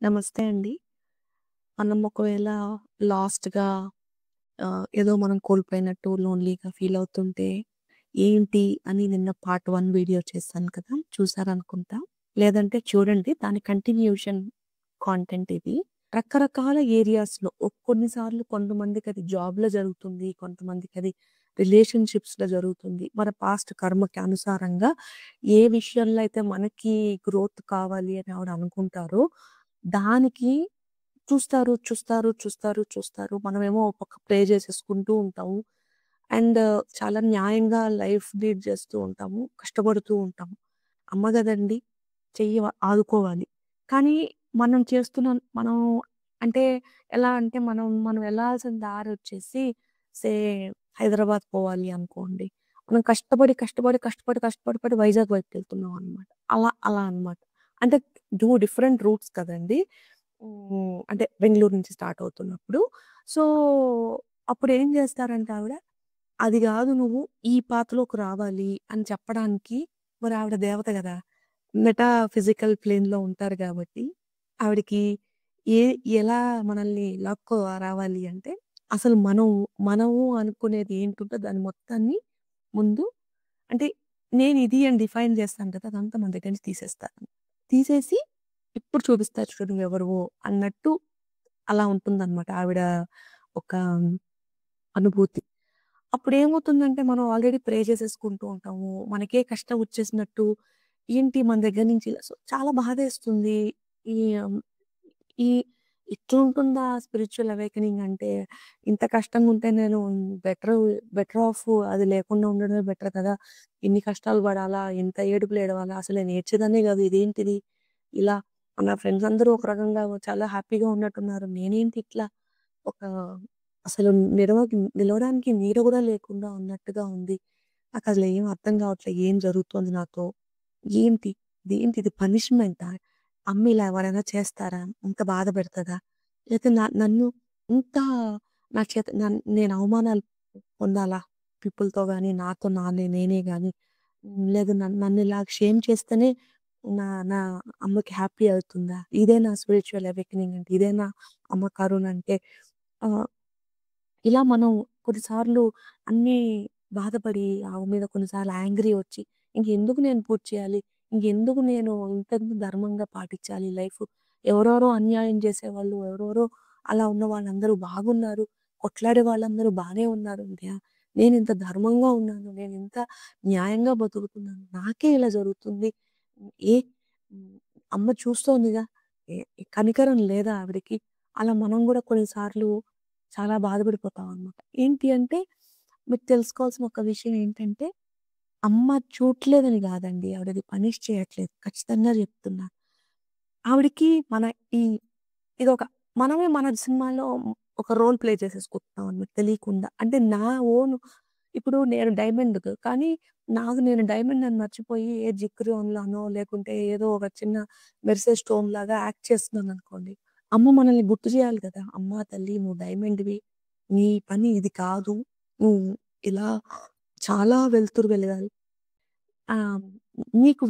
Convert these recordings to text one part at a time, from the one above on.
నమస్తే అండి. మనం ఒకవేళ లాస్ట్‌గా ఏదో మనం కోల్పోయినట్టు లోన్‌లీగా ఫీల్ అవుతుంటే, ఏంటి అని నిన్న పార్ట్ 1 వీడియో చేశాను కదా! చూసారనుకుంటా. లేదంటే చూడండి. దాని కంటిన్యూషన్ కాంటెంట్ ఇది. రకరకాల ఏరియాస్‌లో కొన్నిసార్లు కొంతమందికది జాబ్‌లో జరుగుతుంది. కొంతమందికది రిలేషన్‌షిప్స్‌లో జరుగుతుంది. మన పాస్ట్ కర్మకి అనుసారంగా ఏ విషయంలో అయితే మనకి గ్రోత్ కావాలి అని ఆవిడ అనుకుంటారో, దానికి చూస్తారు. మనమేమో ఒక పక్క ప్రే చేసేసుకుంటూ ఉంటాము. అండ్ చాలా న్యాయంగా లైఫ్ లీడ్ చేస్తూ ఉంటాము. కష్టపడుతూ ఉంటాము. అమ్మ గదండీ! ఆదుకోవాలి. కానీ మనం చేస్తున్న మనం అంటే ఎలా అంటే మనం వెళ్ళాల్సిన దారొచ్చేసి సే హైదరాబాద్ పోవాలి అనుకోండి. మనం కష్టపడి వైజాగ్ వైపుకెళ్తున్నాం అనమాట. అలా అనమాట. అంటే డిఫరెంట్ రూట్స్ కదండీ! అంటే బెంగుళూరు నుంచి స్టార్ట్ అవుతున్నప్పుడు. సో, అప్పుడేం జేస్తారంటే ఆవిడ, అది గాదు నువ్వు ఈ పాత్‌లోకి రావాలి అని చెప్పడానికి మరి ఆవిడ దేవత గదా! మెటాఫిజికల్ ప్లేన్‌లో ఉంటారు గాబట్టి, ఆవిడకి ఏ ఎలా మనల్ని లాక్కో రావాలి అంటే, అసలు మనము అనుకునేది ఏంటుందో దాన్ని మొత్తాన్ని ముందు అంటే నేనిది అని డిఫైన్ జేస్తాను కదా! అదంతా మన దగ్గర నుంచి తీసేస్తారు. తీసేసి ఇప్పుడు చూపిస్తారు చూడు నువ్వెవరివో అన్నట్టు అలా ఉంటుందన్నమాట ఆవిడ ఒక అనుభూతి. అప్పుడేమవుతుందంటే మనం ఆల్రెడీ ప్రే చేసేసుకుంటూ ఉంటాము. మనకే కష్టం వచ్చేసినట్టు ఏంటి మన దగ్గర నుంచి ఇలా చాలా బాధేస్తుంది. ఈ ఆహ్, ఈ ఇట్లుంటుందా స్పిరిచ్యువల్ అవేకెనింగ్ అంటే ఇంత కష్టంగా ఉంటే నేను బెటర్ బెటర్ ఆఫ్ అది లేకుండా ఉండడమే బెటర్ కదా! ఇన్ని కష్టాలు పడాలా? ఇంత ఏడుపులు ఏడవాలా? అసలు నేను ఏడ్చేదాన్నే కాదు. ఇదేంటిది? ఇలా నా ఫ్రెండ్స్ అందరూ ఒక రకంగా చాలా హ్యాపీగా ఉన్నట్టున్నారు. నేనేంటి ఇట్లా ఒక అసలు నిలవడానికి నీడ గూడా లేకుండా ఉన్నట్టుగా ఉంది. నాకసలు ఏం అర్థం కావట్లే. ఏం జరుగుతోంది నాతో? ఏంటి? ఇదేంటిది పనిష్మెంటా? అమ్మ ఇలా ఎవరైనా చేస్తారా? ఇంత బాధ పెడతదా? లేతే నన్ను ఇంత నా చేత నేను అవమానాలు పొందాలా? పీపుల్‌తో గాని, నేనే గాని, లేదు నన్ను ఇలా షేమ్ చేస్తేనే నా నా అమ్మకి హ్యాపీ అవుతుందా? ఇదేనా స్పిరిచ్యువల్ అవేకెనింగ్ అంటే? ఇదేనా అమ్మ కరుణ అంటే? ఆహ్, ఇలా మనం కొన్నిసార్లు అన్నీ బాధపడి ఆమె మీద కొన్నిసార్లు యాంగ్రీ వచ్చి, ఇంకెందుకు నేను పూజ చేయాలి? ఇంకెందుకు నేను ఇంతెందుకు ధర్మంగా పాటించాలి లైఫ్? ఎవరెవరో అన్యాయం చేసేవాళ్ళు, ఎవరెవరో అలా ఉన్న వాళ్ళందరూ బాగున్నారు. కొట్లాడే వాళ్ళందరూ బానే ఉన్నారు. నేనింత ధర్మంగా ఉన్నాను. నేనింత న్యాయంగా బతుకుతున్నాను. నాకే ఇలా జరుగుతుంది. ఏ హ్మ్, అమ్మ చూస్తోందిగా. కనికరం లేదా ఆవిడకి? అలా మనం గూడా కొన్నిసార్లు చాలా బాధపడిపోతామనమాట. ఏంటి అంటే, మీరు తెలుసుకోవాల్సిన ఒక విషయం ఏంటంటే, అమ్మ చూడట్లేదని గాదండి. ఆవిడది పనిష్ చేయట్లేదు. ఖచ్చితంగా జెప్తున్నా. ఆవిడకి మన ఈ ఇదొక మనమే మన సినిమాలో ఒక రోల్ ప్లే చేసేసుకుంటున్నాం అనమాట తెలియకుండా. అంటే నా ఓన్ ఇప్పుడు నేను డైమండ్ కానీ నేను డైమండ్ అని మర్చిపోయి ఏ జిక్రోన్‌లానో లేకుంటే ఏదో ఒక చిన్న మెరిసే స్టోన్ లాగా యాక్ట్ చేస్తున్నాననుకోండి. అమ్మ మనల్ని గుర్తు చేయాలి కదా! అమ్మ తల్లి నువ్వు డైమండ్‌వి. నీ పని ఇది కాదు. నువ్వు ఇలా చాలా వెలుతురు వెలగాలి. ఆ! నీకు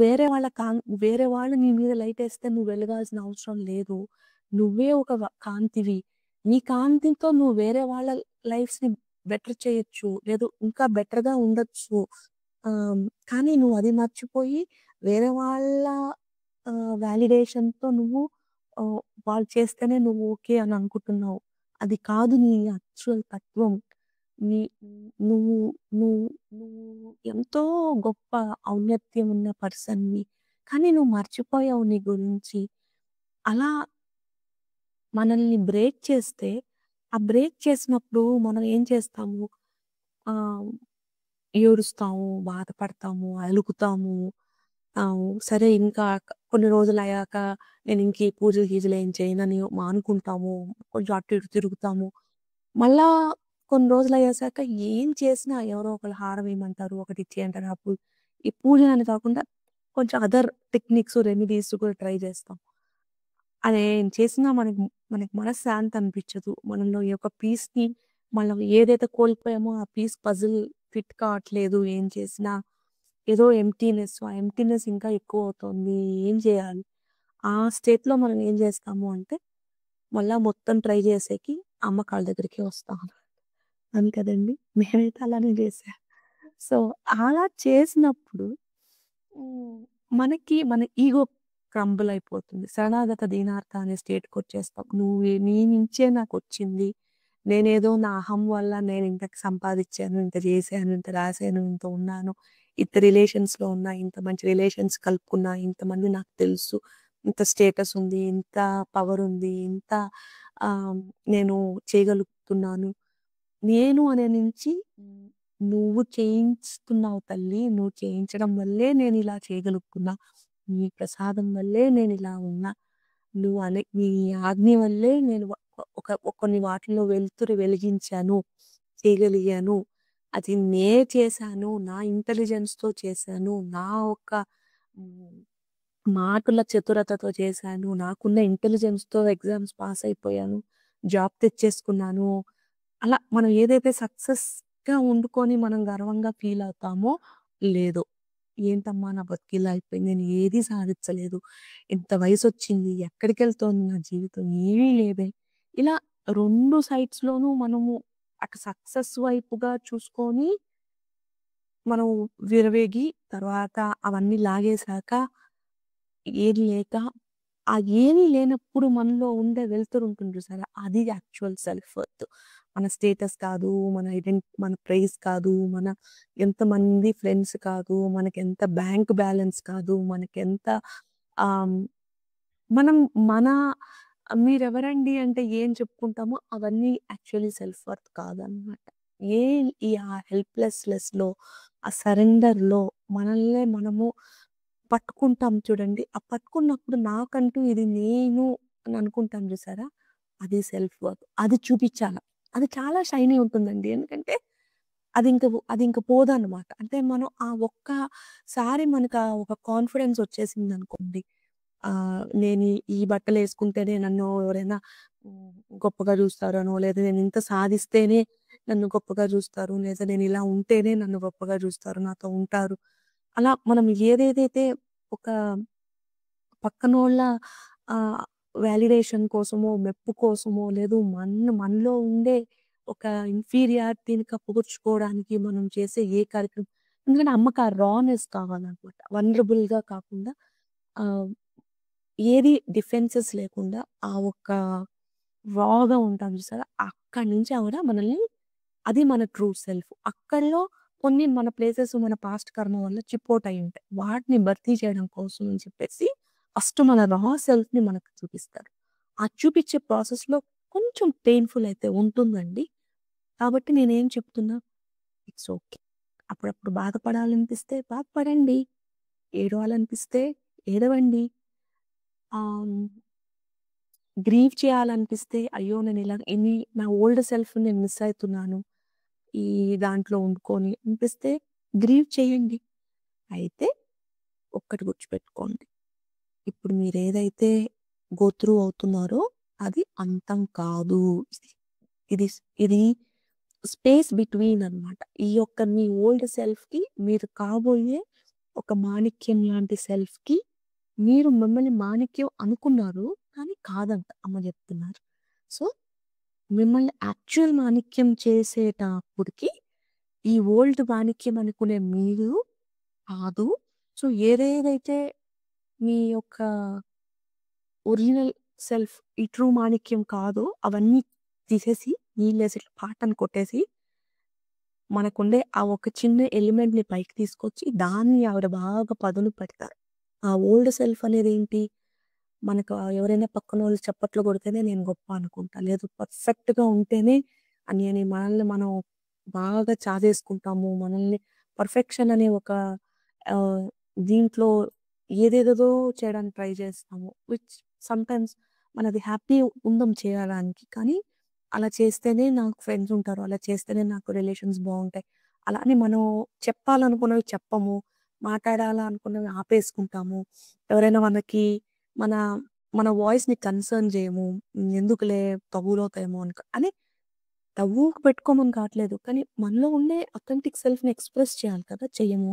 వేరే వాళ్ళు నీ మీద లైటేస్తే నువ్వు వెలగాల్సిన అవసరం లేదు. నువ్వే ఒక కాంతివి. నీ కాంతితో నువ్వు వేరే వాళ్ళ లైఫ్స్‌ని బెటర్ చేయొచ్చు. లేదు ఇంకా బెటర్‌గా ఉండొచ్చు. కానీ నువ్వు అది మర్చిపోయి వేరే వాళ్ళ వాలిడేషన్‌తో నువ్వు ఆహ్, వాళ్ళు చేస్తేనే నువ్వు ఓకే అని అనుకుంటున్నావు. అది కాదు నీ యాక్చువల్ తత్వం. నీ నువ్వు నువ్వు నువ్వు ఎంతో గొప్ప ఔన్నత్యం ఉన్న పర్సన్‌వి. కానీ నువ్వు మర్చిపోయావు నీ గురించి. అలా మనల్ని బ్రేక్ చేస్తే, ఆ బ్రేక్ చేసినప్పుడు మనం ఏం చేస్తాము? ఆహ్, ఏడుస్తాము, బాధపడతాము, అలుగుతాము. సరే ఇంకా కొన్ని రోజులయ్యాక నేనింక ఈ పూజలు, గీజలు ఏం చేయనని మానుకుంటాము. కొంచెం అటు ఇటు తిరుగుతాము. మళ్ళా కొన్ని రోజులయ్యేసాక ఏం చేసినా ఎవరో ఒకళ్ళు హారం ఏయమంటారు. ఒకటి ఇచ్చేయంటారు. ఈ పూజలని కాకుండా కొంచెం అదర్ టెక్నిక్స్, రెమెడీస్ కూడా ట్రై చేస్తాం. అదేం చేసినా మనకి మనశ్శాంతి అనిపించదు. మనలో ఈ యొక్క పీస్‌ని మనం ఏదైతే కోల్పోయామో ఆ పీస్ పజిల్ ఫిట్ కావట్లేదు. ఏం చేసినా ఏదో ఎంప్టీనెస్. ఆ ఎంప్టీనెస్ ఇంకా ఎక్కువవుతోంది. ఏం చేయాలి? ఆ స్టేట్‌లో మనం ఏం జేస్తాము అంటే, మళ్ళా మొత్తం ట్రై జేసేకి అమ్మ కాళ్ళ దగ్గరికే వస్తాం. అవును కదండీ! మేమైతే అలానే జేసా. సో, అలా చేసినప్పుడు హ్మ్. మనకి మన ఈగో క్రంబుల్ అయిపోతుంది. శరణాగత దీనార్త అనే స్టేట్‌కొచ్చేస్తాం. నీ నుంచే నాకొచ్చింది. నేనేదో నా అహం వల్ల నేనింత సంపాదిచ్చాను, ఇంత జేశాను, ఇంత రాసాను, ఇంత ఉన్నాను. ఇంత రిలేషన్స్‌లో ఉన్నా, ఇంత మంచి రిలేషన్స్ కలుపుకున్నా, ఇంతమంది నాకు తెలుసు. ఇంత స్టేటస్ ఉంది, ఇంత పవర్ ఉంది, ఇంత ఆహ్, నేను చేయగలుగుతున్నాను. నేను అనే నుంచి నువ్వు చేయించుతున్నావు తల్లి. నువ్వు చేయించడం వల్లే నేనిలా చేయగలుగుతున్నా. నీ ప్రసాదం వల్లే నేనిలా ఉన్నా. నీ ఆజ్ఞ వల్లే నేను కొన్ని వాటిల్లో వెలుతురు వెలిగించాను. చేయగలిగాను. అది చేశాను. నా ఇంటెలిజెన్స్‌తో చేశాను. నా ఒక హ్మ్, మాటల చతురతతో చేశాను. నాకున్న ఇంటెలిజెన్స్‌తో ఎగ్జామ్స్ పాస్ అయిపోయాను. జాబ్ తెచ్చేసుకున్నాను. అలా మనం ఏదైతే సక్సెస్‌గా వండుకొని మనం గర్వంగా ఫీల్ అవుతామో, లేదు. ఏంటమ్మా నా బతుకిలా అయిపోయింది. నేను ఏది సాధిచ్చలేదు. ఇంత వయసొచ్చింది. ఎక్కడికెళ్తోంది నా జీవితం? ఏమీ లేదే. ఇలా 2 సైడ్స్‌లోనూ మనము అటు సక్సెస్ వైపుగా చూసుకొని, మనం విర్రవీగి తర్వాత అవన్నీ లాగేశాక ఏది లేక, ఆ ఏమీ లేనప్పుడు మనలో ఉండే వెలుతురుంటుంది చూసారా? అది యాక్చువల్ సెల్ఫ్ వర్త్. మన స్టేటస్ కాదు, మన ప్రైజ్ కాదు, మన ఎంతమంది ఫ్రెండ్స్ కాదు, మనకెంత బ్యాంక్ బ్యాలెన్స్ కాదు, మనకెంత ఆహ్, మనం మన మీరెవరండి అంటే ఏం చెప్పుకుంటామో అవన్నీ యాక్చువల్లీ సెల్ఫ్ వర్త్ కాదనమాట. ఏ ఆ హెల్ప్‌లెస్‌లో, ఆ సరెండర్‌లో మనల్నే మనము పట్టుకుంటాం చూడండి. ఆ పట్టుకున్నప్పుడు నాకంటూ ఇది నేను అని అనుకుంటాం చూసారా? అది సెల్ఫ్ వర్త్. అది చూపిచ్చాల. అది చాలా షైనీ ఉంటుందండి. ఎందుకంటే అదింక పోదనమాట. అంటే మనం ఆ ఒక్కసారి మనకు ఒక కాన్ఫిడెన్స్ వచ్చేసిందనుకోండి. నేను ఈ బట్టలేసుకుంటేనే నన్ను ఎవరైనా హ్మ్, గొప్పగా చూస్తారనో, లేదా నేనింత సాధిస్తేనే నన్ను గొప్పగా చూస్తారు. లేదా నేనిలా ఉంటేనే నన్ను గొప్పగా చూస్తారు. నాతో ఉంటారు. అలా మనం ఏదేదైతే ఒక పక్కనోళ్ళ ఆహ్, వాలిడేషన్ కోసమో, మెప్పు కోసమో, లేదు మనలో ఉండే ఒక ఇన్ఫీరియారిటీని కప్పుపుచ్చుకోవడానికి మనం చేసే ఏ కార్యక్రమం ఎందుకంటే అమ్మకి ఆ రానెస్ కావాలనమాట. వల్నరబుల్‌గా కాకుండా ఆహ్, ఏది డిఫెన్సెస్ లేకుండా ఆ ఒక్క రాగా ఉంటాం చూసారా? అక్కడి నుంచి ఆవిడ మనల్ని అది మన ట్రూ సెల్ఫ్. అక్కడిలో కొన్ని మన ప్లేసెస్ మన పాస్ట్ కర్మ వల్ల చిప్ ఔట్ అయ్యుంటాయి. వాటిని భర్తీ చేయడం కోసం అని చెప్పేసి ఫస్ట్ మన రా సెల్ఫ్‌ని మనకు చూపిస్తారు. ఆ చూపిచ్చే ప్రాసెస్‌లో కొంచెం పెయిన్‌ఫుల్ అయితే ఉంటుందండి. కాబట్టి నేనేం చెప్తున్నా, ఇట్స్ ఓకే. అప్పుడప్పుడు బాధపడాలనిపిస్తే బాధపడండి. ఏడవాలనిపిస్తే ఏడవండి. ఆహ్, గ్రీవ్ చేయాలనిపిస్తే అయ్యో! నా ఓల్డ్ సెల్ఫ్‌ని నేను మిస్ అయితున్నాను. ఈ దాంట్లో ఉండుకొని అనిపిస్తే గ్రీవ్ చేయండి. అయితే ఒక్కటి గుర్తుపెట్టుకోండి. ఇప్పుడు మీరేదైతే గో త్రూ అవుతున్నారో అది అంతం కాదు. ఇది ఇది స్పేస్ బిట్వీన్ అన్నమాట. ఈ యొక్క మీ ఓల్డ్ సెల్ఫ్‌కి మీరు కాబోయే ఒక మాణిక్యం లాంటి సెల్ఫ్‌కి మీరు మిమ్మల్ని మాణిక్యం అనుకున్నారు. కానీ కాదంట అమ్మ జెప్తున్నారు. సో, మిమ్మల్ని యాక్చువల్ మాణిక్యం చేసేటప్పటికి ఈ ఓల్డ్ మాణిక్యం అనుకునే మీరు కాదు. సో, ఏదేదైతే మీ యొక్క ఒరిజినల్ సెల్ఫ్ ఈ ట్రూ మాణిక్యం కాదో అవన్నీ తీసేసి నీళ్ళేసి ఇట్లా పాటని కొట్టేసి మనకుండే ఆ ఒక చిన్న ఎలిమెంట్‌ని పైకి తీసుకొచ్చి దాన్ని ఆవిడ బాగా పదును పెడతారు. ఆ ఓల్డ్ సెల్ఫ్ అనేదేంటి? మనకు ఎవరైనా పక్కనోళ్ళు చప్పట్లు కొడితేనే నేను గొప్ప అనుకుంటా. లేదు పర్ఫెక్ట్‌గా ఉంటేనే నేను మనల్ని మనం బాగా చాదేసుకుంటాము. మనల్ని పర్ఫెక్షన్ అనే ఒక ఆహ్, దీంట్లో ఏదేదేదో చేయడానికి ట్రై చేస్తాము. విచ్ సమ్‌టైమ్స్ మనది హ్యాపీ ఉండం చేయడానికి. కానీ అలా చేస్తేనే నాకు ఫ్రెండ్స్ ఉంటారు. అలా చేస్తేనే నాకు రిలేషన్స్ బావుంటాయి. అలా అని మనం చెప్పాలనుకున్నవి చెప్పము. మాట్లాడాలనుకున్నవి ఆపేసుకుంటాము. ఎవరైనా మన మన వాయిస్‌ని కన్సర్న్ జేయము. ఎందుకులే తగులవుతాయేమో అని తగువుకు పెట్టుకోమని కాట్లేదు. కానీ మనలో ఉండే అథెంటిక్ సెల్ఫ్‌ని ఎక్స్‌ప్రెస్ చేయాలి కదా! చెయ్యము.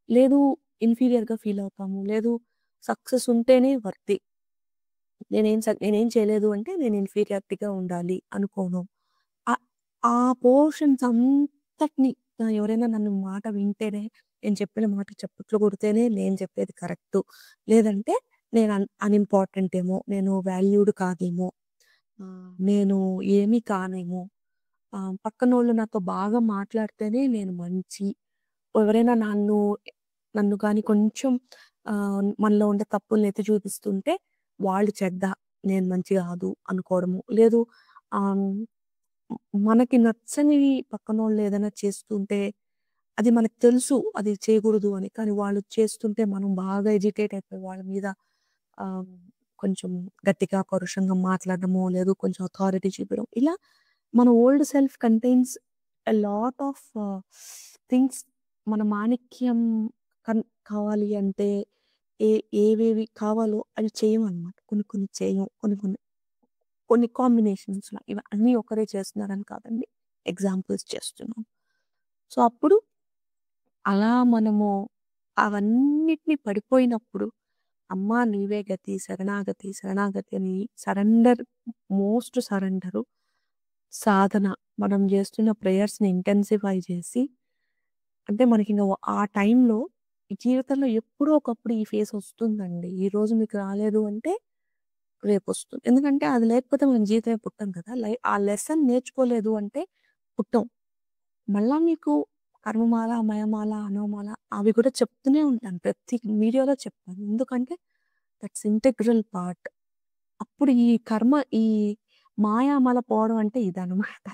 లేదు ఇన్ఫీరియర్‌గా ఫీల్ అవుతాము. లేదు సక్సెస్ ఉంటేనే వర్తీ. నేనేం చేయలేదు అంటే నేను ఇన్ఫీరియారిటీగా ఉండాలి అనుకోను. ఆహ్, ఆ పోర్షన్స్ అంతటిని ఎవరైనా నన్ను మాట వింటేనే, నేను చెప్పిన మాట చప్పట్లు కొడితేనే నేను చెప్పేది కరెక్టు. లేదంటే నేను అన్‌ఇంపార్టెంట్ ఏమో, నేను వాల్యూడ్ కాదేమో, నేను ఏమి కానేమో, పక్కనోళ్ళు నాతో బాగా మాట్లాడితేనే నేను మంచి. ఎవరైనా నన్ను గాని కొంచెం మనలో ఉండే తప్పుల్ని ఎత్తి చూపిస్తుంటే వాళ్ళు చెడ్డ, నేను మంచి గాదు అనుకోవడము. లేదు ఆహ్, మనకి నచ్చనివి పక్కనోళ్ళు ఏదైనా చేస్తుంటే, అది మనకు తెలుసు అది చేయకూడదు అని. కానీ వాళ్ళు చేస్తుంటే మనం బాగా ఎజిటేట్ అయిపోయి వాళ్ళ మీద ఆహ్, కొంచెం గట్టిగా, పరుషంగా మాట్లాడడమో, లేదు కొంచెం అథారిటీ చూపడం. ఇలా మన old self contains a lot of things. మన మాణిక్యం కన్ కావాలి అంటే ఏ ఏవేవి కావాలో అవి చేయమనమాట. కొన్ని కొన్ని చేయము. కొన్ని కాంబినేషన్స్‌లా. ఇవన్నీ ఒకరే చేస్తున్నారని కాదండి. ఎగ్జాంపుల్స్ చేస్తున్నాను. సో, అప్పుడు అలా మనము అవన్నిటిని పడిపోయినప్పుడు, అమ్మా నీవే గతి, శరణాగతి, శరణాగతి అని మోస్ట్ సరెండరు, సాధన మనం జేస్తున్న ప్రేయర్స్‌ని ఇంటెన్సిఫై చేసి, అంటే మనకింక ఆ టైంలో జీవితంలో ఎప్పుడో ఒకప్పుడు ఈ ఫేస్ వస్తుందండి. ఈరోజు మీకు రాలేదు అంటే రేపొస్తుంది. ఎందుకంటే అది లేకపోతే మనం జీవితమే పుట్టం కదా! ఆ లెసన్ నేర్చుకోలేదు అంటే పుట్టం. మళ్ళా మీకు కర్మమాల, మయమాల, అనోమాల అవి కూడా చెప్తూనే ఉంటాను. ప్రతి వీడియోలో చెప్తాను. ఎందుకంటే దట్స్ ఇంటెగ్రల్ పార్ట్. అప్పుడు ఈ మాయామల పోవడం అంటే ఇదనమాట.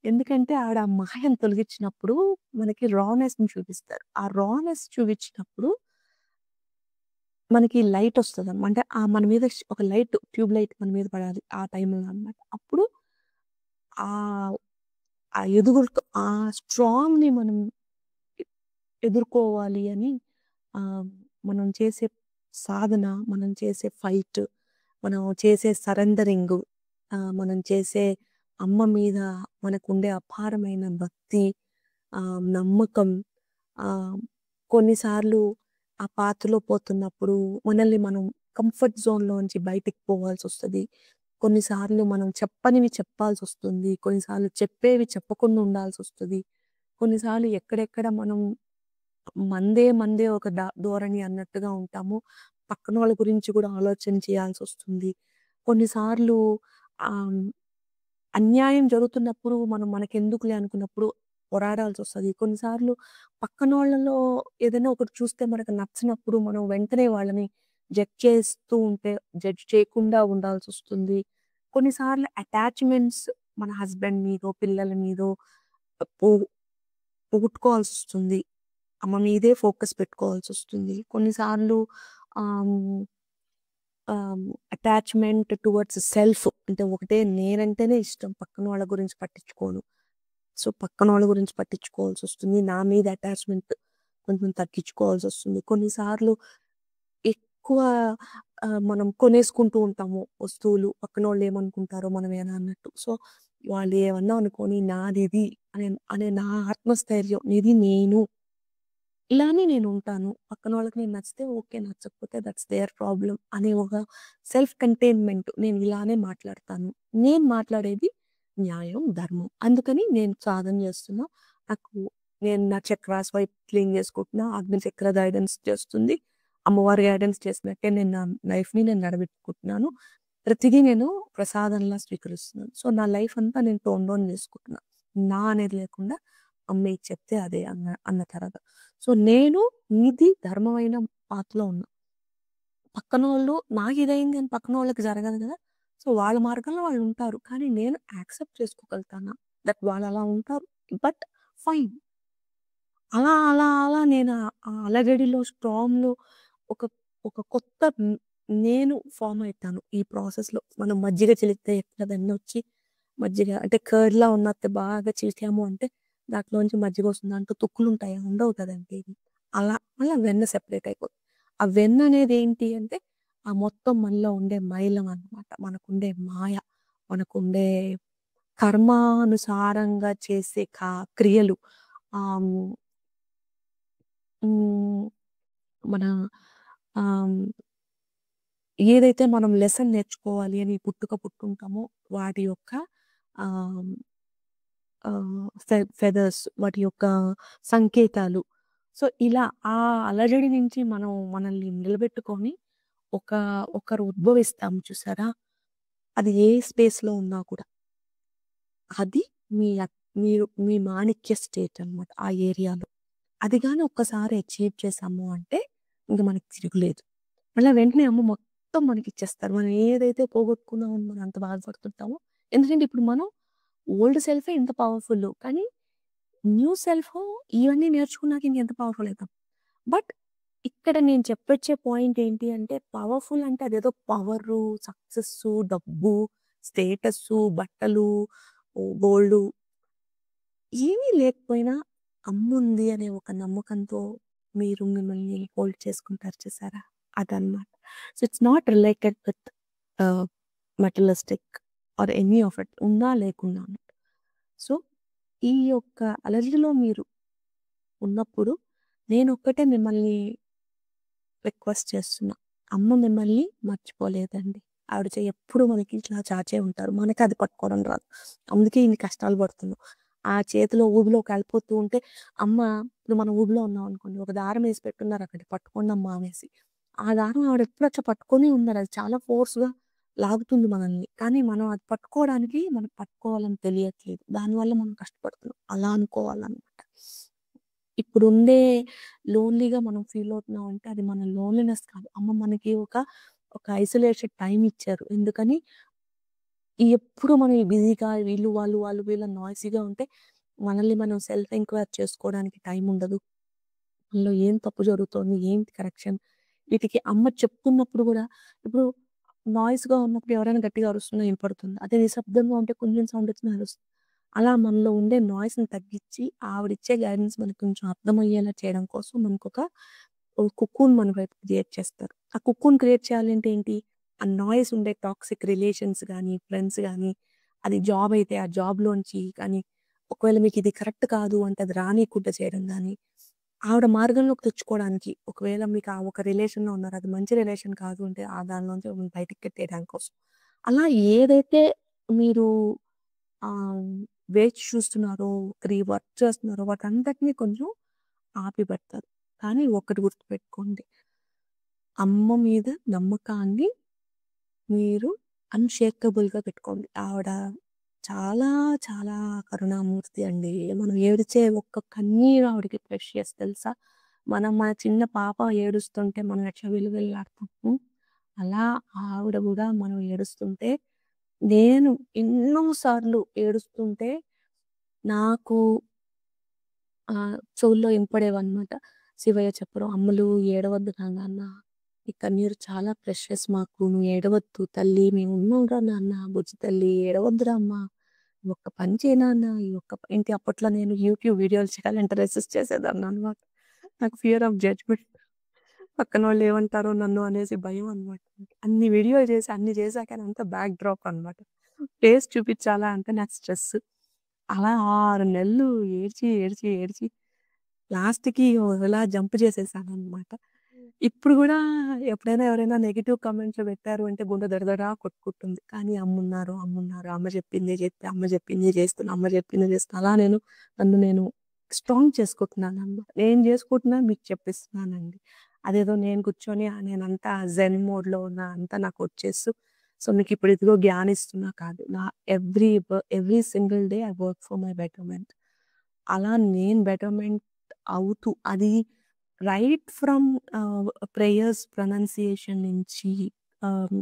ఎందుకంటే ఆవిడ ఆ మాయను తొలగించినప్పుడు మనకి రానెస్‌ని చూపిస్తారు. ఆ రానెస్ చూపించినప్పుడు మనకి లైటొస్తదనమాట. అంటే మన మీద ఒక ట్యూబ్ లైట్ మన మీద పడాలి ఆ టైంలో అనమాట. అప్పుడు ఆహ్, ఆ ఆ స్ట్రాంగ్‌ని మనం ఎ ఎదుర్కోవాలి అని ఆహ్, మనం చేసే సాధన, మనం చేసే ఫైట్, మనం చేసే సరెండరింగు, మనం చేసే అమ్మ మీద మనకుండే అపారమైన భక్తి, నమ్మకం, ఆహ్, కొన్నిసార్లు ఆ పాత్రలో పోతున్నప్పుడు మనల్ని మనం కంఫర్ట్ జోన్‌లోంచి బయటికి పోవాల్సొస్తది. కొన్నిసార్లు మనం చెప్పనివి చెప్పాల్సొస్తుంది. కొన్నిసార్లు చెప్పేవి చెప్పకుండా ఉండాల్సొస్తది. కొన్నిసార్లు ఎక్కడెక్కడ మనం మందే ఒక ధోరణి అన్నట్టుగా ఉంటాము. పక్కనోళ్ళ గురించి కూడా ఆలోచన చేయాల్సొస్తుంది. కొన్నిసార్లు ఆహ్, అన్యాయం జరుగుతున్నప్పుడు మనం మనకెందుకులే అనుకున్నప్పుడు పోరాడాల్సొస్తది. కొన్నిసార్లు పక్కనోళ్ళలో ఏదైనా ఒకటి చూస్తే మనకు నచ్చనప్పుడు మనం వెంటనే వాళ్ళని జడ్జ్ చేస్తూ ఉంటే జడ్జ్ చేయకుండా ఉండాల్సొస్తుంది. కొన్నిసార్లు అటాచ్‌మెంట్స్ మన హస్బెండ్ మీదో, పిల్లల మీదో పో పోగొట్టుకోవాల్సొస్తుంది. అమ్మ మీదే ఫోకస్ పెట్టుకోవాల్సొస్తుంది. కొన్నిసార్లు ఆహ్, హ్మ్, అటాచ్‌మెంట్ టువర్డ్స్ సెల్ఫ్ అంటే ఒకటే నేనంటేనే ఇష్టం. పక్కన వాళ్ళ గురించి పట్టించుకోను. సో, పక్కనోళ్ళ గురించి పట్టించుకోవాల్సొస్తుంది. నా మీద అటాచ్‌మెంట్ కొంచెం తగ్గించుకోవాల్సొస్తుంది. కొన్నిసార్లు ఎక్కువ మనం కొనేసుకుంటూ ఉంటాము వస్తువులు. పక్కనోళ్ళు ఏమనుకుంటారో మనమేనా అన్నట్టు. సో, వాళ్ళు ఏమన్నా అనుకోని నాదిది అనే నా ఆత్మస్థైర్యం ఇది నేను. ఇలానే నేనుంటాను. పక్కనోళ్ళకి నేను నచ్చితే ఓకే. నచ్చకపోతే దట్స్ దేర్ ప్రాబ్లమ్ అనే ఒక సెల్ఫ్ కంటైన్‌మెంట్. నేను ఇలానే మాట్లాడతాను. నేను మాట్లాడేది న్యాయం, ధర్మం. అందుకని నేను సాధన చేస్తున్నా. నాకు నేను నా చక్ర స్వైప్ క్లీన్ చేసుకుంటున్నా. అగ్ని చక్ర గైడెన్స్ చేస్తుంది. అమ్మవారి గైడెన్స్ చేసినట్టే నేను నా లైఫ్‌ని నేను నడబెట్టుకుంటున్నాను. ప్రతిదీ నేను ప్రసాదంలా స్వీకరిస్తున్నాను. సో, నా లైఫ్ అంతా నేను టోన్ డౌన్ చేసుకుంటున్నా. నా అనేది లేకుండా అమ్మ ఏది చెప్తే అదే అన్న తరగా. సో, నేను నీతి, ధర్మమైన పాతలో ఉన్నా. పక్కనోళ్ళు నాకిదయింది అని పక్కనోళ్ళకి జరగదు గదా! సో, వాళ్ళ మార్గంలో వాళ్ళుంటారు. కానీ నేను యాక్సెప్ట్ చేసుకోగలుగుతానా దట్ వాళ్ళలా ఉంటారు. But fine. అలా నేను ఆ అలజడిలో, స్టార్మ్‌లో ఒక ఒక కొత్త నేను ఫార్మ్ అయితాను. ఈ ప్రాసెస్‌లో మనం మజ్జిగ చిలికితే ఎట్లా వెన్నొచ్చి మజ్జిగ అంటే కర్డ్‌లా ఉన్నట్టు బాగా చిలికాము అంటే దాంట్లోంచి మజ్జిగొస్తుంది. దాంట్లో తుక్కులుంటాయా? ఉండవు కదండీ! అలా మళ్ళా వెన్న సెపరేట్ అయిపోద్ది. ఆ వెన్న అనేది ఏంటి అంటే ఆ మొత్తం మనలో ఉండే మైలం అన్నమాట. మనకుండే మాయ, మనకుండే కర్మానుసారంగా చేసే క్రియలు. ఆహ్, హ్మ్. మన ఆహ్, ఏదైతే మనం లెసన్ నేర్చుకోవాలి అని పుట్టుంటామో వాటి యొక్క ఆహ్, ఫెదర్స్ వాటి యొక్క సంకేతాలు. సో, ఇలా ఆ అలజడి నుంచి మనం మనల్ని నిలబెట్టుకొని ఒక ఒకరు ఉద్భవిస్తాం చూసారా? అది ఏ స్పేస్‌లో ఉన్నా కూడా. అది మీ మీ మాణిక్య స్టేట్ అన్నమాట ఆ ఏరియాలో. అది గాని ఒక్కసారి అచీవ్ చేశాము అంటే ఇంక మనకి తిరుగులేదు. మళ్ళా వెంటనే అమ్మ మొత్తం మనకిచ్చేస్తారు. మనం ఏదైతే పోగొట్టుకున్నామని మనం అంత బాధపడుతుంటామో ఎందుకంటే ఇప్పుడు మనం ఓల్డ్ సెల్ఫే ఇంత పవర్‌ఫుల్లు. కానీ న్యూ సెల్ఫ్ ఇవన్నీ నేర్చుకున్నాక ఇంకెంత పవర్‌ఫుల్ అయితాం. బట్ ఇక్కడ నేను చెప్పొచ్చే పాయింట్ ఏంటి అంటే పవర్‌ఫుల్ అంటే అదేదో పవరు, సక్సెస్సు, డబ్బు, స్టేటస్సు, బట్టలు, గోల్డు ఏమీ లేకపోయినా అమ్ముంది అనే ఒక నమ్మకంతో మీరు మిమ్మల్ని హోల్డ్ చేసుకుంటారు చూసారా? అదనమాట. So, it's not related with ah, materialistic or any of it ఉన్నా లేకున్నా అన్నట్టు. సో, ఈ యొక్క అలర్జీలో మీరు ఉన్నప్పుడు నేనొక్కటే మిమ్మల్ని రిక్వెస్ట్ చేస్తున్నా. అమ్మ మిమ్మల్ని మర్చిపోలేదండి. ఆవిడ చెయ్యి ఎప్పుడు మనకి ఇట్లా చాచే ఉంటారు. మనకది పట్టుకోవడం రాదు. అందుకే ఇన్ని కష్టాలు పడుతున్నాం. ఆ చేతిలో ఊబిలో కలిపోతూ ఉంటే అమ్మ ఇప్పుడు మనం ఊబిలో ఉన్నామనుకోండి, ఒక దారం ఏసి పెట్టున్నారక్కడ పట్టుకోండమ్మా అనేసి. ఆ దారం ఆవిడ ఎప్పుడు అట్లా పట్టుకొని ఉన్నారు. అది చాలా ఫోర్స్‌గా లాగుతుంది మనల్ని. కానీ మనం అది పట్టుకోవడానికి మనకు పట్టుకోవాలని తెలియట్లేదు. దానివల్ల మనం కష్టపడుతున్నాం. అలా అనుకోవాలనమాట. ఇప్పుడుండే లోన్‌లీగా మనం ఫీల్ అవుతున్నాం అంటే అది మన లోన్‌లీనెస్ కాదు. అమ్మ మనకి ఒక ఐసోలేటెడ్ టైమ్ ఇచ్చారు. ఎందుకని ఎప్పుడు మనం బిజీగా వీళ్ళు, వాళ్ళు వీళ్ళు నాయిసీగా ఉంటే మనల్ని మనం సెల్ఫ్ ఎంక్వైర్ చేసుకోవడానికి టైం ఉండదు. మనలో ఏం తప్పు జరుగుతోంది? ఏంటి కరెక్షన్? వీటికి అమ్మ చెప్తున్నప్పుడు గూడా ఇప్పుడు నాయిస్‌గా ఉన్నప్పుడు ఎవరైనా గట్టిగా అరుస్తున్నా వినపడుతుంది. అదే నిశ్శబ్దంగా ఉంటే కొంచెం సౌండ్ వచ్చినా అరుస్తుంది. అలా మనలో ఉండే నాయిస్‌ని తగ్గించి ఆవిడిచ్చే గైడెన్స్ మనకు కొంచెం అర్థమయ్యేలా చేయడం కోసం ఓ కుకూన్ మన వైపు క్రియేట్ చేస్తారు. ఆ కుకూన్ క్రియేట్ చేయాలంటే ఏంటి? ఆ నాయిస్ ఉండే టాక్సిక్ రిలేషన్స్ గానీ, ఫ్రెండ్స్ గానీ, అది జాబ్ అయితే ఆ జాబ్‌లోంచి కానీ, ఒకవేళ మీకిది కరెక్ట్ కాదు అంటే అది రానీయకుండా చేయడం గానీ, ఆవిడ మార్గంలోకి తెచ్చుకోవడానికి ఒకవేళ మీకు ఆ ఒక రిలేషన్‌లో ఉన్నారు. అది మంచి రిలేషన్ కాదు అంటే దానిలోంచి మిమ్మల్ని బయటికి గెట్టేయడం కోసం. అలా ఏదైతే మీరు ఆహ్, వేచి చూస్తున్నారో, వర్క్ చేస్తున్నారో వాటంతటిని కొంచెం ఆపిపెడతారు. కానీ ఒకటి గుర్తుపెట్టుకోండి. అమ్మ మీద నమ్మకాన్ని మీరు అన్‌షేకబుల్‌గా పెట్టుకోండి. ఆవిడ చాలా, చాలా కరుణామూర్తి అండి. మనం ఏడిచే ఒక్క కన్నీరు ఆవిడకి ప్రెషియస్ తెలుసా? మన చిన్న పాప ఏడుస్తుంటే మనం ఎట్లా విలవిల్లాడతాం. అలా ఆవిడ గూడా మనం ఏడుస్తుంటే నేను ఎన్నో సార్లు ఏడుస్తుంటే నాకు చెవుల్లో ఇనపడేవన్నమాట. శివయ్య చెప్పరు, "అమ్ములు ఏడవద్దు నాన్న. ఈ కన్నీరు చాలా ప్రెషియస్ మాకు. నువ్వు ఏడవద్దు తల్లి. మేమున్నాంరా నాన్న. బుజ్జి తల్లి ఏడవద్దురా అమ్మ. ఒక్క పని చెయి నాన్న. ఈ ఒక్క ఏంటి అప్పట్లో నేను యూట్యూబ్ వీడియోలు చేయాలంటే రెసిస్ట్ చేసేదాన్ననమాట. నాకు ఫియర్ ఆఫ్ జడ్జ్‌మెంట్. పక్కనోళ్ళు ఏమంటారో నన్ను అనేసి భయం అనమాట. అన్ని వీడియోలు చేసి, అన్ని చేశాక అదంతా బ్యాక్ డ్రాప్ అనమాట. ఫేస్ చూపించాలా అంటే నాకు స్ట్రెస్. అలా 6 నెలలు ఏడ్చి లాస్ట్‌కి ఓలా జంప్ చేసేసాననమాట. ఇప్పుడు గూడా ఎప్పుడైనా ఎవరైనా నెగెటివ్ కామెంట్‌లు పెట్టారు అంటే గుండె దడదడా కొట్టుకుంటుంది. కానీ అమ్మున్నారు. అమ్మ చెప్పిందే చెప్పి, అమ్మ చెప్పిందే చేస్తున్నా, అమ్మ చెప్పిందే చేస్తున్నా. అలా నన్ను నేను స్ట్రాంగ్ చేసుకుంటున్నాననమాట. నేను చేసుకుంటున్నాను మీకు చెప్పిస్తున్నానండి. అదేదో నేను కూర్చొని నేనంతా జెన్ మోడ్‌లో ఉన్నా అంతా నాకొచ్చేసు సో, నీకిప్పుడు ఇదిగో జ్ఞానిస్తున్నా కాదు. Every single day I work for my betterment. అలా నేను బెటర్‌మెంట్ అవుతూ అది రైట్ ఫ్రమ్ ప్రేయర్స్ ప్రొనౌన్సియేషన్ నుంచి ఆహ్,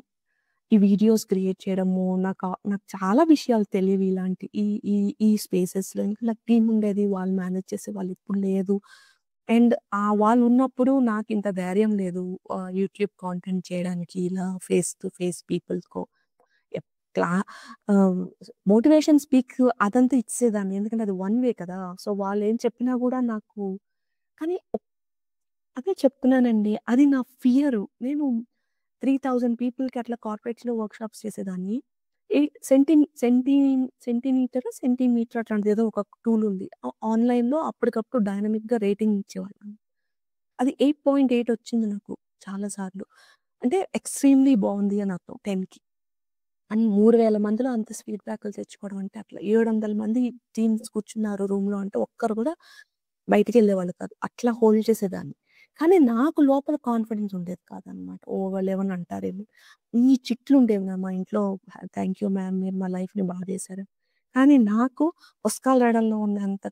ఈ వీడియోస్ క్రియేట్ చేయడము, నాకు చాలా విషయాలు తెలియవు ఇలాంటి ఈ ఈ ఈ స్పేసెస్‌లో. ఇంకా నాకు టీమ్ ఉండేది. వాళ్ళు మేనేజ్ చేసేవాళ్ళు. ఇప్పుడు లేదు. అండ్ వాళ్ళున్నప్పుడు నాకింత ధైర్యం లేదు. యూట్యూబ్ కాంటెంట్ చేయడానికి ఇలా ఫేస్ టు ఫేస్ పీపుల్‌తో ఎప్ క్లా ఆహ్, మోటివేషన్ స్పీక్ అదంతా ఇచ్చేదాన్ని. ఎందుకంటే అది వన్ వే కదా! సో, వాళ్ళేం చెప్పినా గూడా నాకు కానీ అదే చెప్తున్నానండి. అది నా ఫియరు. నేను 3000 పీపుల్‌కి అట్లా కార్పొరేట్స్‌లో వర్క్‌షాప్స్ చేసేదాన్ని. ఎయిట్ సెంటీమీటర్ అట్లాంటిదేదో ఒక టూల్ ఉంది. ఆన్‌లైన్‌లో అప్పటికప్పుడు డైనమిక్‌గా రేటింగ్ ఇచ్చేవాళ్ళు. అది 8.8 వచ్చింది నాకు చాలా సార్లు. అంటే ఎక్స్‌ట్రీమ్‌లీ బావుంది అని అర్థం 10కి. అండ్ 3000 మందిలో అంత ఫీడ్‌బ్యాకులు తెచ్చుకోవడం అంటే అట్లా 700 మంది టీమ్స్ కూర్చున్నారు రూమ్‌లో అంటే ఒక్కరు కూడా బయటికెళ్ళేవాళ్ళు కాదు. అట్లా హోల్డ్ చేసేదాన్ని. కానీ నాకు లోపల కాన్ఫిడెన్స్ ఉండేది కాదనమాట. ఓహ్! వాళ్ళేమన్నా అంటారేమో. ఇన్ని చిట్లుండేవి మా ఇంట్లో. థాంక్ యూ మ్యామ్ మీరు మా లైఫ్‌ని బాగా చేశారు. కానీ నాకు పుస్తకాలు రాయడంలో ఉన్నంత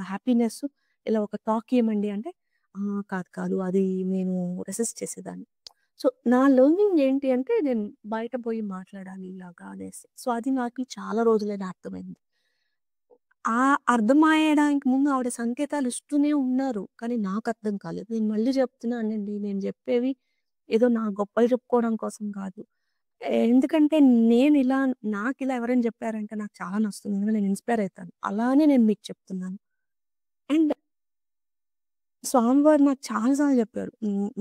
హ్యాపీనెస్ ఇలా ఒక టాక్ ఇయ్యమండి అంటే, కాదు కాదు అది నేను రెసిస్ట్ చేసేదాన్ని. సో, నా లెర్నింగ్ ఏంటి అంటే, నేను బయట పోయి మాట్లాడాలి ఇలాగా అనేసి. సో, అది నాకు చాలా రోజులైనా అర్థమైంది. అర్థమయ్యడానికి ముందు ఆవిడ సంకేతాలు ఇస్తూనే ఉన్నారు. కానీ నాకర్థం కాలేదు. నేను మళ్ళీ చెప్తున్నానండి. నేను చెప్పేవి ఏదో నా గొప్పలు చెప్పుకోవడం కోసం కాదు. ఎందుకంటే నేనిలా నాకిలా ఎవరైనా చెప్పారంటే నాకు చాలా నచ్చుతుంది. ఎందుకంటే నేను ఇన్‌స్పైర్ అయితాను. అలానే నేను మీకు చెప్తున్నాను. అండ్ స్వామివారు నాకు చాలా సార్లు చెప్పారు.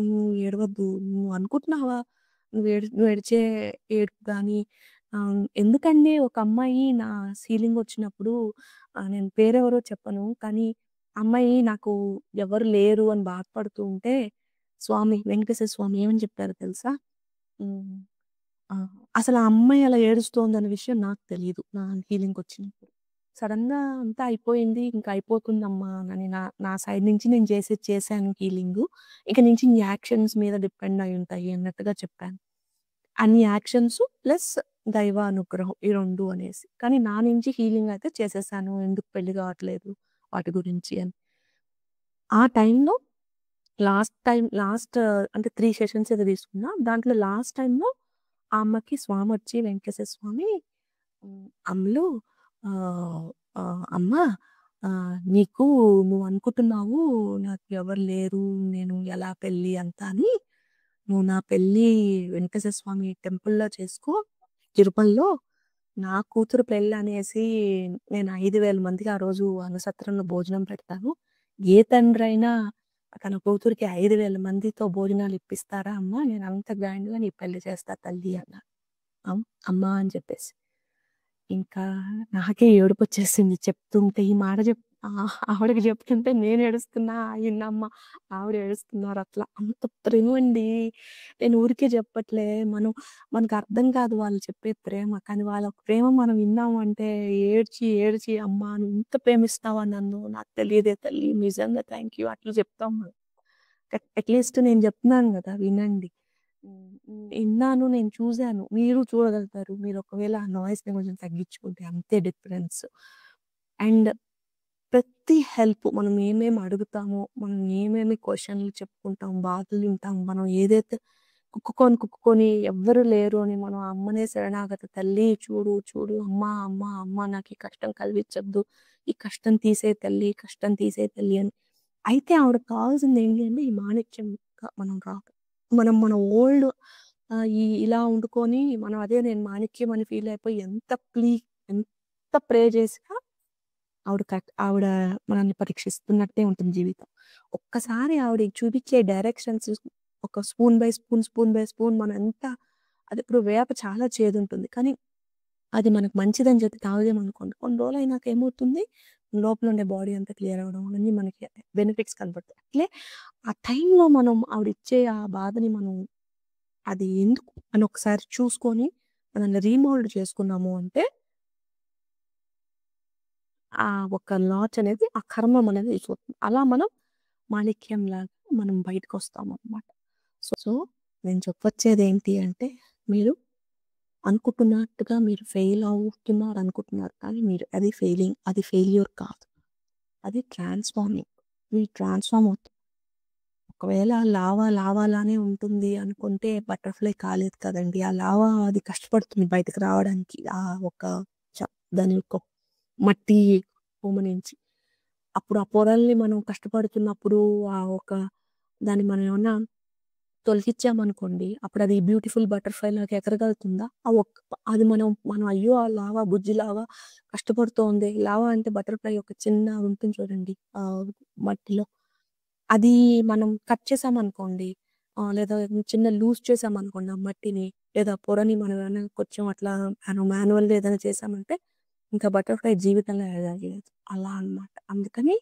నువ్వు ఏడవద్దు. నువ్వు అనుకుంటున్నావా? నువ్వు ఏడిచే ఏడుపు గాని ఎందుకండి ఒక అమ్మాయి నా సీలింగొచ్చినప్పుడు నేను పేరెవరో చెప్పను. కానీ అమ్మాయి నాకు ఎవరు లేరు అని బాధపడుతూ ఉంటే వెంకటేశ్వర స్వామి ఏమని చెప్పారో తెలుసా? హ్మ్. ఆ! అసలు ఆ అమ్మాయి అలా ఏడుస్తోందన్న విషయం నాకు తెలీదు. నా హీలింగ్‌కొచ్చినప్పుడు. సడెన్‌గా అంతా అయిపోయింది. ఇంక అయిపోతుందమ్మా అని నా నా సైడ్ నుంచి నేను చేసేది చేశాను హీలింగు. ఇక నుంచి నీ యాక్షన్స్ మీద డిపెండ్ అయ్యి ఉంటాయి అన్నట్టుగా చెప్పాను. అన్ని యాక్షన్స్ ప్లస్ దైవ అనుగ్రహం ఈ 2 అనేసి. కానీ నా నుంచి హీలింగ్ అయితే చేసేసాను. ఎందుకు పెళ్లి కావట్లేదు వాటి గురించి అని. ఆ టైంలో లాస్ట్ అంటే 3 సెషన్స్ ఏదో తీసుకున్నా. దాంట్లో లాస్ట్ టైమ్‌లో ఆ అమ్మకి స్వామొచ్చి వెంకటేశ్వర స్వామి అమ్ములు ఆహ్, అమ్మ నీకు నువ్వనుకుంటున్నావు నాకు ఎవరు లేరు. నేను ఎలా పెళ్లి అంతా అని. నువ్వు నా పెళ్లి వెంకటేశ్వర స్వామి టెంపుల్‌లో చేసుకో తిరుపతిలో. నా కూతురు పెళ్ళనేసి నేను 5,000 మందికి ఆ రోజు అన్నసత్రంలో భోజనం పెడతాను. ఏ తండ్రైనా తన కూతురికి 5,000 మందితో భోజనాలు ఇప్పిస్తారా అమ్మా? నేనంత గ్రాండ్‌గా నీ పెళ్లి చేస్తా తల్లి అన్నారు. అమ్మా అని చెప్పేసి. ఇంకా నాకే ఏడుపొచ్చేసింది చెప్తుంటే. ఈ మాట ఆవిడకి చెప్తుంటే నేను ఏడుస్తున్నా, ఈయనమ్మ ఆవిడ ఏడుస్తున్నారు అట్లా. అంత ప్రేమండి. నేను ఊరికే చెప్పట్లే. మనకర్థం కాదు వాళ్ళు చెప్పే ప్రేమ. కానీ వాళ్ళ ప్రేమ మనం విన్నామంటే ఏడ్చి, ఏడ్చి "అమ్మా నువ్వు ఇంత ప్రేమిస్తావా నన్ను? నాకు తెలీదే తల్లి. నిజంగా థాంక్ యూ" అట్లా చెప్తాం మనం. అట్‌లీస్ట్ నేను చెప్తున్నాను గదా! వినండి. ఇన్నాను, నేను చూసాను. మీరు చూడగలుగుతారు. మీరు ఒకవేళ ఆ నాయిస్‌ని కొంచెం తగ్గించుకుంటే అంతే డిఫరెన్స్. అండ్ ప్రతి హెల్ప్ మనం ఏమేమి అడుగుతామో, మనం ఏమేమి క్వెషన్‌లు చెప్పుకుంటాం, బాధలు వింటాం, మనం ఏదైతే కుక్కుకొని ఎవ్వరు లేరు అని మనం ఆ అమ్మనే శరణాగతి తల్లి చూడు, చూడు అమ్మ, అమ్మ, అమ్మ నాకు ఈ కష్టం కలిగించొద్దు. ఈ కష్టం తీసేయి తల్లి, కష్టం తీసేయి తల్లి అని. అయితే ఆవిడకి కావాల్సింది ఏంటి అంటే ఈ మాణిక్యం మనం మనం మన ఓల్డ్ ఇలా వండుకొని మనం అదే నేను మాణిక్యం అని ఫీల్ అయిపోయి ఎంత ప్రే చేసినా ఆవిడ మనల్ని పరీక్షిస్తున్నట్టే ఉంటుంది జీవితం. ఒక్కసారి ఆవిడ చూపించే డైరెక్షన్స్ ఒక spoon by spoon, spoon by spoon మనం ఎంత అది ఇప్పుడు వేప చాలా చేదుంటుంది. కానీ అది మనకు మంచిదని చెప్పి తాగామనుకోండి కొన్ని రోజులయినాక ఏమవుతుంది లోపల ఉండే బాడీ అంతా క్లియర్ అవ్వడం అవన్నీ మనకి బెనిఫిట్స్ కనపడతాయి. అట్లే ఆ టైంలో మనం ఆవిడిచ్చే ఆ బాధని మనం అది ఎందుకు అని ఒకసారి చూసుకొని మనల్ని రీమోల్డ్ చేసుకున్నాము అంటే, ఆ ఒక లాట్ అనేది ఆ కర్మం అనేది వెళ్ళిపోతుంది. అలా మనం మాణిక్యంలాగా మనం బయటకొస్తామనమాట. సో, నేను చెప్పొచ్చేదేంటి అంటే, మీరు అనుకుంటున్నట్టుగా మీరు ఫెయిల్ అవుతున్నారనుకుంటున్నారు. కానీ మీరు అది అది ఫెయిల్యూర్ కాదు. అది ట్రాన్స్‌ఫార్మింగ్. మీరు ట్రాన్స్‌ఫార్మ్ అవుతారు. ఒకవేళ లావాలానే ఉంటుంది అనుకుంటే బటర్‌ఫ్లై కాలేదు కదండీ! ఆ లావా అది కష్టపడుతుంది బయటకి రావడానికి. ఒక చ దాని యొక్క మట్టి కొమ్మ నుంచి. అప్పుడు ఆ పొరల్ని మనం కష్టపడుతున్నప్పుడు దాన్ని మనం ఏమన్నా తొలగిచ్చామనుకోండి, అప్పుడది బ్యూటిఫుల్ బటర్‌ఫ్లైలాగా ఎగరగలుగుతుందా? అది మనం అయ్యో! ఆ లావా బుజ్జి లావా కష్టపడుతోంది. లావా అంటే బటర్‌ఫ్లై ఒక చిన్న ఉంటుంది చూడండి మట్టిలో. అది మనం కట్ చేసామనుకోండి లేదా చిన్న లూజ్ చేసామనుకోండి ఆ మట్టిని, లేదా పొరని మనం ఏమైనా కొంచెం అట్లా మాన్యువల్‌గా ఏదైనా చేసామంటే, ఇంకా బటర్‌ఫ్లై జీవితంలో ఎదగలేదు. అలా అన్నమాట. అందుకని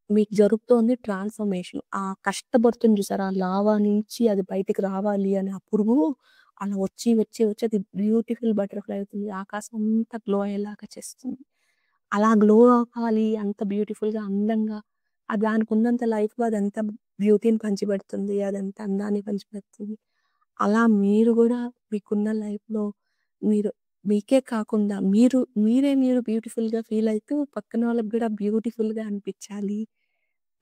మీకు జరుగుతోంది ట్రాన్స్‌ఫర్మేషన్. ఆ కష్టపడుతుంది చూసారా? ఆ లావా నుంచి అది బయటికి రావాలి అని ఆ పురుగు అలా వచ్చి, వచ్చి, వచ్చి అది బ్యూటిఫుల్ బటర్‌ఫ్లై అవుతుంది. ఆకాశం అంతా గ్లో అయ్యేలాగా చేస్తుంది. అలా గ్లో అవ్వాలి అంత బ్యూటిఫుల్‌గా, అందంగా దానికున్నంత లైఫ్‌లో అదంతా బ్యూటీని పంచిపెడుతుంది. అదంతా అందాన్ని పంచిపెడుతుంది. అలా మీరు గూడా మీకున్న లైఫ్‌లో మీరు మీకే కాకుండా మీరు బ్యూటిఫుల్‌గా ఫీల్ అయితూ పక్కన వాళ్ళకి గూడా బ్యూటిఫుల్‌గా అనిపించాలి.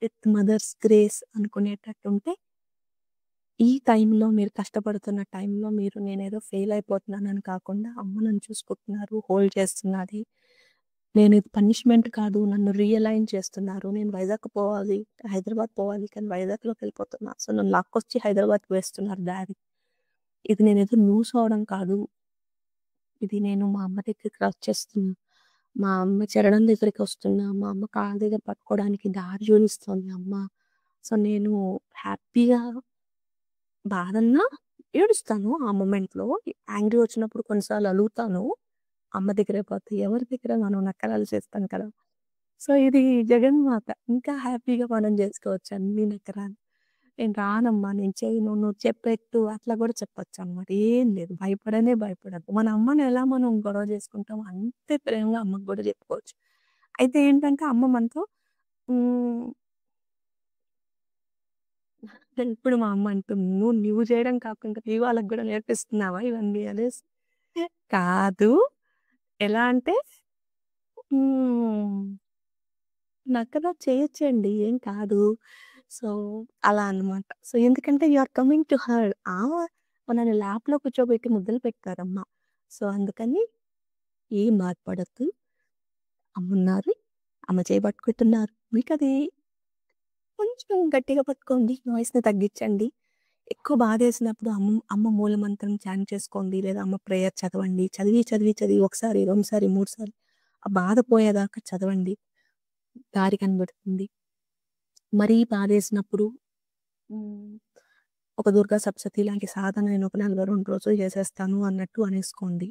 విత్ మదర్స్ గ్రేస్ అనుకునేటట్టుంటే, ఈ టైంలో మీరు కష్టపడుతున్న టైంలో మీరు నేనేదో ఫెయిల్ అయిపోతున్నానని కాకుండా, అమ్మ నన్ను చూసుకుంటున్నారు, హోల్డ్ చేస్తున్నది. నేను ఇది పనిష్మెంట్ కాదు. నన్ను రియలైన్ చేస్తున్నారు. నేను వైజాగ్ పోవాలి, హైదరాబాద్ పోవాలి. కానీ వైజాగ్‌లోకెళ్ళిపోతున్నా. సో, నన్ను లాక్కొచ్చి హైదరాబాద్‌కి వేస్తున్నారు డాడీ. ఇది నేనేదో లూజ్ అవ్వడం కాదు. ఇది నేను మా అమ్మ దగ్గరికి వచ్చేస్తున్నా. మా అమ్మ చరణం దగ్గరికొస్తున్నా. మా అమ్మ కాళ్ళ దగ్గర పట్టుకోవడానికి దారి చూపిస్తోంది అమ్మ. సో, నేను హ్యాపీగా బాధన్నా ఏడుస్తాను ఆ మొమెంట్‌లో. యాంగ్రీ వచ్చినప్పుడు కొన్నిసార్లు అలుగుతాను. అమ్మ దగ్గరే కాదు ఎవరి దగ్గర మనం నకరాలు చేస్తాం కదా! సో, ఇది జగన్మాత. ఇంకా హ్యాపీగా మనం జేసుకోవచ్చు అన్ని నకరాలు. నేను రానమ్మా, నేను చేయను, నువ్వు చెప్పెట్టు అట్లా గూడా చెప్పొచ్చనమాట. ఏం లేదు. భయపడనే భయపడద్దు. మన అమ్మని ఎలా మనం గొడవ జేసుకుంటామో అంతే ప్రేమగా అమ్మకి గూడా జెప్పుకోవచ్చు. అయితే ఏంటంటే అమ్మ మనతో హ్మ్. ఇప్పుడు మా అమ్మ అంటుంది, నువ్వు జేయడం కాకుండా నీ వాళ్ళకి గూడా నేర్పిస్తున్నావా ఇవన్నీ" అనేసి. కాదు. ఎలా అంటే హ్మ్. నకరా చేయొచ్చండి. ఏం కాదు. సో, అలా అన్నమాట. సో, ఎందుకంటే you are coming to her. మనల్ని ల్యాప్‌లో కూర్చోబెట్టి ముద్దలు పెడతారమ్మ. సో, అందుకని ఏం బాధపడొద్దు. అమ్మున్నారు. అమ్మ చేయి పట్టుకుంటున్నారు. మీకది కొంచెం గట్టిగా పట్టుకోండి. నాయిస్‌ని తగ్గించండి. ఎక్కువ బాధేసినప్పుడు అమ్మ మూలమంత్రం చాంట్ చేసుకోండి. లేదా అమ్మ ప్రేయర్ చదవండి. చదివి, చదివి, చదివి ఒకసారి, 2 సారి, 3 సార్లు ఆ బాధ పోయేదాకా చదవండి. దారి కనబడుతుంది. మరీ బాధేసినప్పుడు హ్మ్. ఒక దుర్గా సప్తశతి లాంటి సాధన నేను ఒక నెలలో 2 రోజులు చేసేస్తాను అన్నట్టు అనేసుకోండి.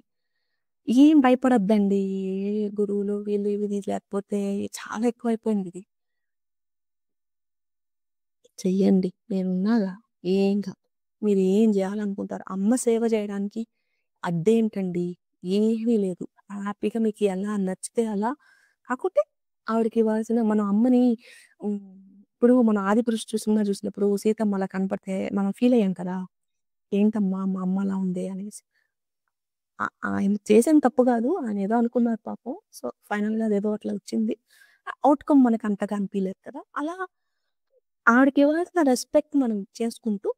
ఏం భయపడొద్దండి. ఏ గురువులు వీళ్ళు ఇది లేకపోతే చాలా ఎక్కువైపోయిందిది. చెయ్యండి. నేనున్నాగా. ఏం కాదు. మీరేం జేయాలనుకుంటారో అమ్మ సేవ జేయడానికి అడ్డేంటండి? ఏమీ లేదు. హ్యాపీగా మీకు ఎలా నచ్చితే అలా కాకపోతే ఆవిడకివ్వాల్సిన మనం అమ్మని హ్మ్. ఇప్పుడు మనం 'ఆదిపురుష్' సినిమా చూసినప్పుడు సీతమ్మ అలా కనపడితే మనం ఫీలయ్యాం కదా! ఏంటమ్మా మా అమ్మ అలా ఉందే అనేసి. ఆయన చేసింది తప్పు గాదు. ఆయనేదో అనుకున్నారు పాపం. సో, ఫైనల్‌గా అదేదో అట్లా వచ్చింది. ఔట్‌కమ్ మనకంతగా అనిపియలేదు కదా! అలా ఆవిడకివ్వాల్సిన రెస్పెక్ట్ మనం చేసుకుంటూ,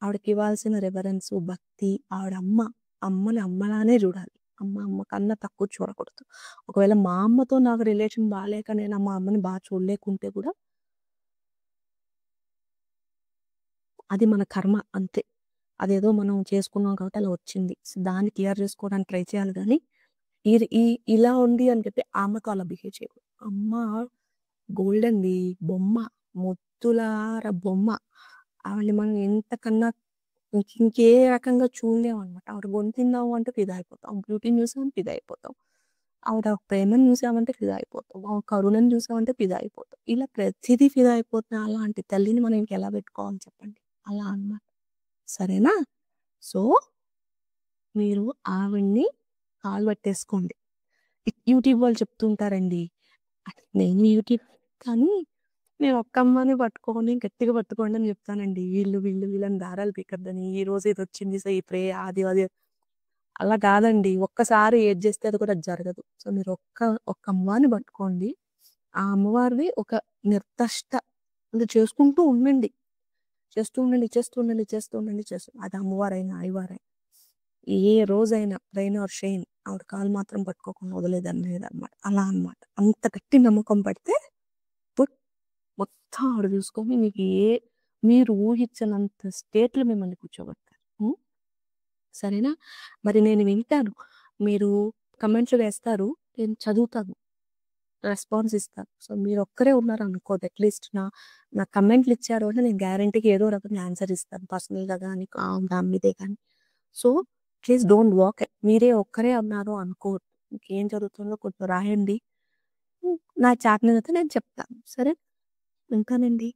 ఆవిడకివ్వాల్సిన రెవరెన్సు, భక్తి, ఆవిడ అమ్మ. అమ్మని అమ్మలానే జూడాలి. అమ్మ కన్నా తక్కువ చూడకూడదు. ఒకవేళ మా అమ్మతో నాకు రిలేషన్ బాలేక నేను మా అమ్మని చూడలేకుంటే గూడా అది మన కర్మ అంతే. అదేదో మనం చేసుకున్నాం కాబట్టి అలా వచ్చింది. సో, దాన్ని క్లియర్ జేసుకోవడానికి ట్రై చేయాలి గానీ, ఇది ఇలా ఉంది అని చెప్పి ఆమెతో అలా బిహేవ్ చేయకూడదు. అమ్మ గోల్డండి. బొమ్మ. ముద్దులార బొమ్మ. ఆవిడని మనం ఎంతకన్నా ఇంకే రకంగా చూడలేమనమాట. ఆవిడ గొంతిన్నాము అంటే ఫిదా అయిపోతాం. బ్యూటీని చూసామంటే ఫిదా అయిపోతాం. ఆవిడ ప్రేమను చూసామంటే ఫిదా అయిపోతాం. ఆవిడ కరుణను చూసామంటే ఫిదా అయిపోతాం. ఇలా ప్రతిదీ ఫిదా అయిపోతున్న అలాంటి తల్లిని మనం ఇంకెలా పెట్టుకోవాలి చెప్పండి. అలా అన్నమాట. సరేనా? సో, మీరు ఆవిడని కాలు పట్టేసుకోండి. యూట్యూబ్ వాళ్ళు చెప్తూ ఉంటారండి. నేను యూట్యూబ్ కానీ నేను ఒక్క అమ్మని పట్టుకొని గట్టిగా పట్టుకోండి అని చెప్తానండి. వీళ్ళని దారాలు పీకద్దని. ఈరోజు ఇదొచ్చింది. సో, ఈ అది అది అలా కాదండి. ఒక్కసారి ఏది చేస్తే అది కూడా జరగదు. సో, మీరు ఒక్క అమ్మవారిని పట్టుకోండి. ఆ అమ్మవారిని ఒక నిర్దిష్ట ఇది చేసుకుంటూ ఉండండి. చేస్తూ ఉండండి, చేస్తూ ఉండండి, చేస్తూ ఉండండి, అది అమ్మవారైనా, అయ్యవారైనా. ఏ రోజైనా రెయిన్ ఆర్ షైన్ ఆవిడ కాలు మాత్రం పట్టుకోకుండా వదిలేదాన్ని లేదనమాట. అలా అనమాట. అంత గట్టి నమ్మకం పడితే పుట్ మొత్తం ఆవిడ చూసుకొని మీరు ఊహించనంత స్టేట్‌లో మిమ్మల్ని కూర్చోబెడతారు. హ్మ్. సరేనా? మరి నేను వింటాను. మీరు కామెంట్‌లు వేస్తారు. నేను చదువుతాను. రెస్పాన్స్ ఇస్తాను. సో, మీరొక్కరే ఉన్నారనుకోదు అట్‌లీస్ట్ నా కామెంట్‌లు ఇచ్చారు అంటే నేను గ్యారంటీ‌గా ఏదో రకంగా ఆన్సర్ ఇస్తాను. పర్సనల్‌గా గాని, ఫ్యామిలీదే గాని. సో, ప్లీజ్ డోంట్ వాక్ మీరే ఒక్కరే ఉన్నారు అనుకోవద్దు. మీకేం జరుగుతుందో కొంచెం రాయండి. నా చేతనైతే నేను చెప్తాను. సరే? ఉంటానండి.